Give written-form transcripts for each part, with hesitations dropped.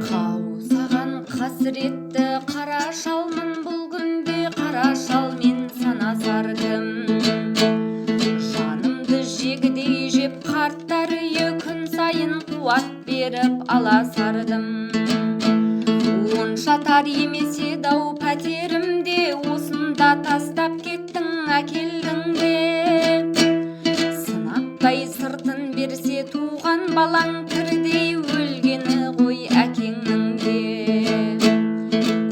Қаусаған қасіретті қара шалмын, бұл күнде қара шалмен санасардым. Жанымды жегідей жеп қарттар үйі күн сайын қуат беріп аласардым. Оншатар емес еді-ау пәтерімде, осында тастап кеттің әкелдің де. Сынаптай сыртын берсе туған балаң, тірідей өлгені ғой әкеңнің де.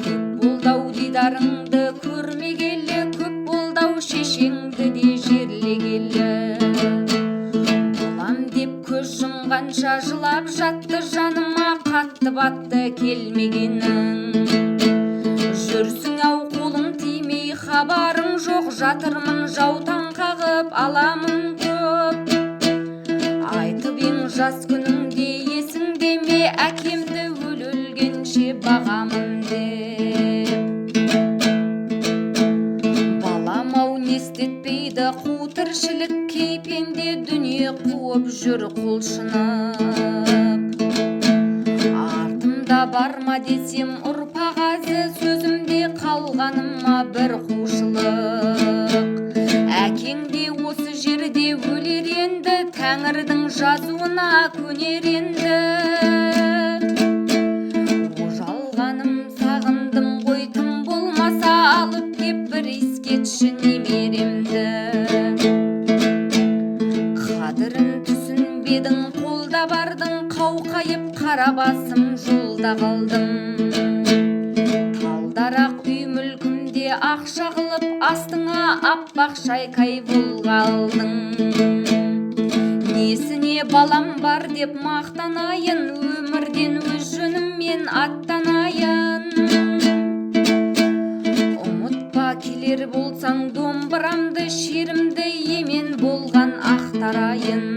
Көп болды-ау дидарыңды көрмегелі, көп болды-ау шешеңді де жерлегелі. Болам деп көз жұмғанша жылап жатты жаныма, қатты батты келмегенің. Жүрсің-ау қолың тимей, хабарың жоқ, жатырмын жаутаң қағып, аламын көп. Айтып ең жас күніңде есіңде ме, әкемді өлгенше бағамын деп. Балам-ау не істетпейді қу тіршілік, кейпенде дүние қуып жүр құлшынып. Артымда бар ма десем ұрпақ азы, сөзімде қалғаныма бір қушылық. Әкең де осы жерде өлер енді, Тәңірдің жазуына көнер енді. Ожалғаным сағындым ғой, тым болмаса алып кеп бір иіскетші немеремді. Қадірін түсінбедің, қолда бардың қауқайып, қара басым жолда қалдым. Талдарақ үй мүлкімде ақша қылып, астыңа аппақ шайкай болғалдың. Несіне балам бар деп мақтанайын, өмірден өз жөніммен аттанайын. Ұмытпа келер болсаң домбырамды, шерімді емен болған ақтарайын.